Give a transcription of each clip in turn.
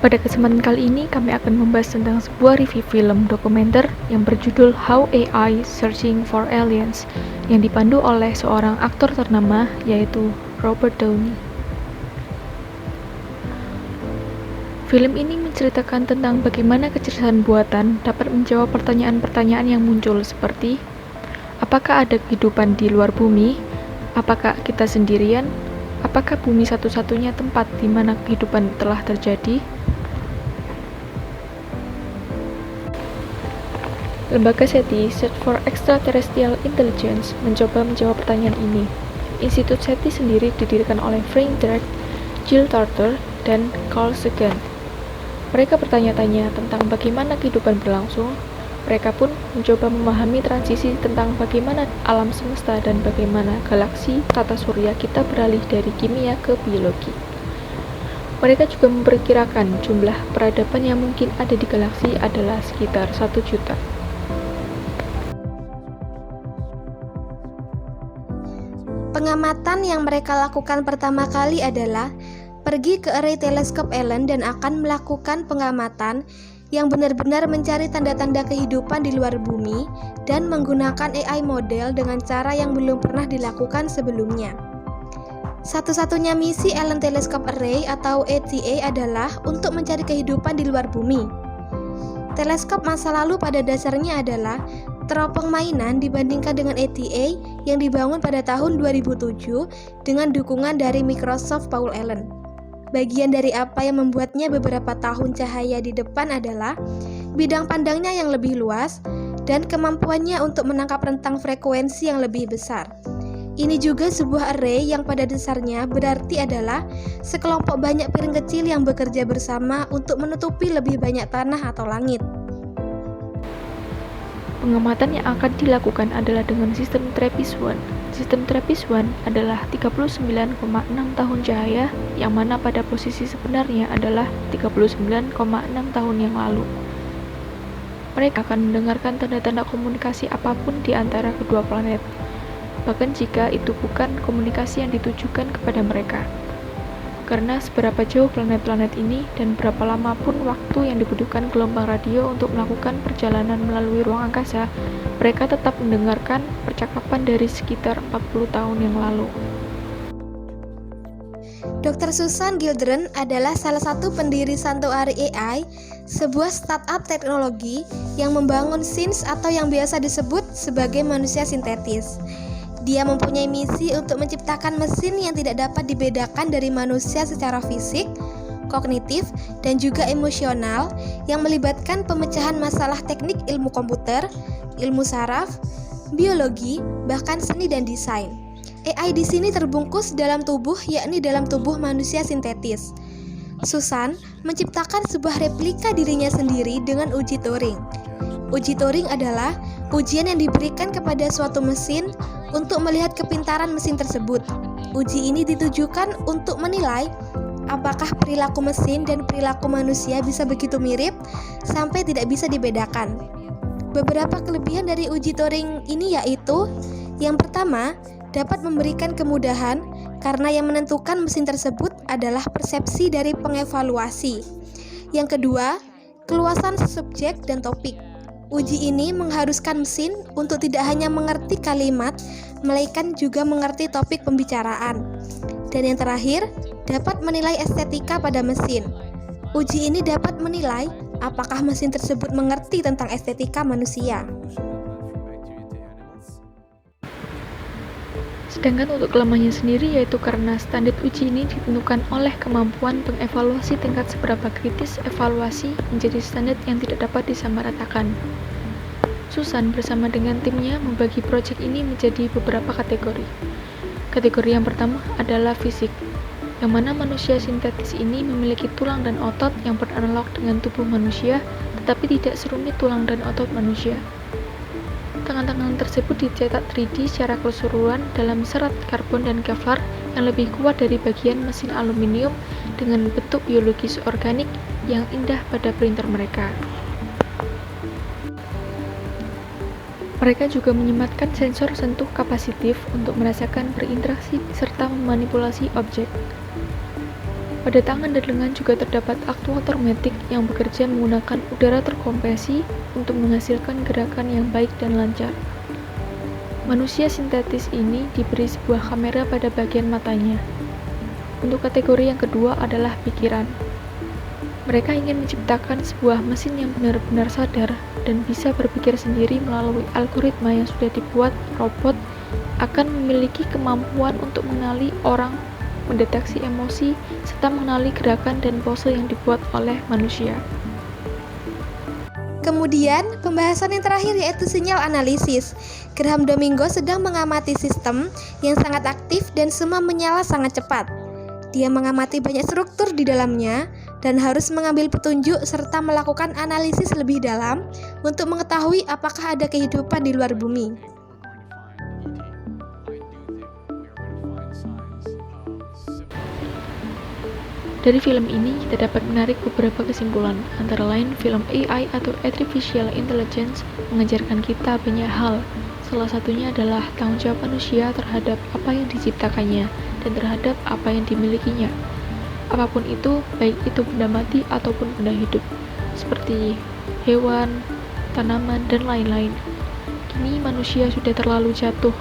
Pada kesempatan kali ini, kami akan membahas tentang sebuah review film dokumenter yang berjudul How AI Searching for Aliens, yang dipandu oleh seorang aktor ternama, yaitu Robert Downey. Film ini menceritakan tentang bagaimana kecerdasan buatan dapat menjawab pertanyaan-pertanyaan yang muncul seperti, apakah ada kehidupan di luar bumi? Apakah kita sendirian? Apakah bumi satu-satunya tempat di mana kehidupan telah terjadi? Lembaga SETI, Search for Extraterrestrial Intelligence, mencoba menjawab pertanyaan ini. Institut SETI sendiri didirikan oleh Frank Drake, Jill Tarter, dan Carl Sagan. Mereka bertanya-tanya tentang bagaimana kehidupan berlangsung. Mereka pun mencoba memahami transisi tentang bagaimana alam semesta dan bagaimana galaksi tata surya kita beralih dari kimia ke biologi. Mereka juga memperkirakan jumlah peradaban yang mungkin ada di galaksi adalah sekitar 1 juta. Pengamatan yang mereka lakukan pertama kali adalah pergi ke array teleskop Allen dan akan melakukan pengamatan yang benar-benar mencari tanda-tanda kehidupan di luar bumi dan menggunakan AI model dengan cara yang belum pernah dilakukan sebelumnya. Satu-satunya misi Allen Telescope Array atau ATA adalah untuk mencari kehidupan di luar bumi. Teleskop masa lalu pada dasarnya adalah teropong mainan dibandingkan dengan ATA yang dibangun pada tahun 2007 dengan dukungan dari Microsoft Paul Allen. Bagian dari apa yang membuatnya beberapa tahun cahaya di depan adalah bidang pandangnya yang lebih luas dan kemampuannya untuk menangkap rentang frekuensi yang lebih besar. Ini juga sebuah array yang pada dasarnya berarti adalah sekelompok banyak piring kecil yang bekerja bersama untuk menutupi lebih banyak tanah atau langit. Pengamatan yang akan dilakukan adalah dengan sistem TRAPPIST-1. Sistem TRAPPIST-1 adalah 39,6 tahun cahaya, yang mana pada posisi sebenarnya adalah 39,6 tahun yang lalu. Mereka akan mendengarkan tanda-tanda komunikasi apapun di antara kedua planet, bahkan jika itu bukan komunikasi yang ditujukan kepada mereka. Karena seberapa jauh planet-planet ini dan berapa lama pun waktu yang dibutuhkan gelombang radio untuk melakukan perjalanan melalui ruang angkasa, mereka tetap mendengarkan percakapan dari sekitar 40 tahun yang lalu. Dr. Susan Gildren adalah salah satu pendiri Sanctuary AI, sebuah startup teknologi yang membangun SINS atau yang biasa disebut sebagai manusia sintetis. Dia mempunyai misi untuk menciptakan mesin yang tidak dapat dibedakan dari manusia secara fisik, kognitif, dan juga emosional yang melibatkan pemecahan masalah teknik ilmu komputer, ilmu saraf, biologi, bahkan seni dan desain. AI di sini terbungkus dalam tubuh, yakni dalam tubuh manusia sintetis. Susan menciptakan sebuah replika dirinya sendiri dengan uji Turing. Uji Turing adalah ujian yang diberikan kepada suatu mesin untuk melihat kepintaran mesin tersebut. Uji ini ditujukan untuk menilai apakah perilaku mesin dan perilaku manusia bisa begitu mirip sampai tidak bisa dibedakan. Beberapa kelebihan dari uji Turing ini yaitu, yang pertama, dapat memberikan kemudahan karena yang menentukan mesin tersebut adalah persepsi dari pengevaluasi. Yang kedua, keluasan subjek dan topik. Uji ini mengharuskan mesin untuk tidak hanya mengerti kalimat, melainkan juga mengerti topik pembicaraan. Dan yang terakhir, dapat menilai estetika pada mesin. Uji ini dapat menilai apakah mesin tersebut mengerti tentang estetika manusia. Sedangkan untuk kelemahannya sendiri yaitu karena standar uji ini ditentukan oleh kemampuan pengevaluasi tingkat seberapa kritis evaluasi menjadi standar yang tidak dapat disamaratakan. Susan bersama dengan timnya membagi proyek ini menjadi beberapa kategori. Kategori yang pertama adalah fisik, yang mana manusia sintetis ini memiliki tulang dan otot yang beranalog dengan tubuh manusia, tetapi tidak serumit tulang dan otot manusia. Tangan-tangan tersebut dicetak 3D secara keseluruhan dalam serat karbon dan Kevlar yang lebih kuat dari bagian mesin aluminium dengan bentuk biologis organik yang indah pada printer mereka. Mereka juga menyematkan sensor sentuh kapasitif untuk merasakan berinteraksi serta memanipulasi objek. Pada tangan dan lengan juga terdapat aktuator matic yang bekerja menggunakan udara terkompresi untuk menghasilkan gerakan yang baik dan lancar. Manusia sintetis ini diberi sebuah kamera pada bagian matanya. Untuk kategori yang kedua adalah pikiran. Mereka ingin menciptakan sebuah mesin yang benar-benar sadar dan bisa berpikir sendiri melalui algoritma yang sudah dibuat. Robot akan memiliki kemampuan untuk mengenali orang, mendeteksi emosi, serta mengenali gerakan dan pose yang dibuat oleh manusia. Kemudian, pembahasan yang terakhir yaitu sinyal analisis. Graham Domingo sedang mengamati sistem yang sangat aktif dan semua menyala sangat cepat. Dia mengamati banyak struktur di dalamnya dan harus mengambil petunjuk serta melakukan analisis lebih dalam untuk mengetahui apakah ada kehidupan di luar bumi. Dari film ini, kita dapat menarik beberapa kesimpulan, antara lain film AI atau Artificial Intelligence mengajarkan kita banyak hal. Salah satunya adalah tanggung jawab manusia terhadap apa yang diciptakannya dan terhadap apa yang dimilikinya. Apapun itu, baik itu benda mati ataupun benda hidup, seperti hewan, tanaman, dan lain-lain. Kini manusia sudah terlalu jatuh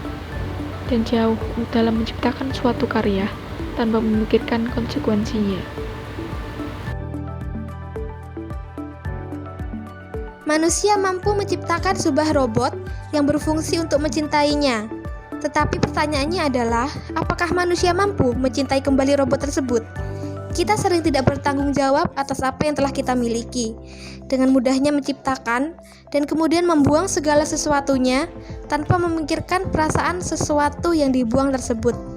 dan jauh dalam menciptakan suatu karya tanpa memikirkan konsekuensinya. Manusia mampu menciptakan sebuah robot yang berfungsi untuk mencintainya. Tetapi pertanyaannya adalah, apakah manusia mampu mencintai kembali robot tersebut? Kita sering tidak bertanggung jawab atas apa yang telah kita miliki, dengan mudahnya menciptakan dan kemudian membuang segala sesuatunya tanpa memikirkan perasaan sesuatu yang dibuang tersebut.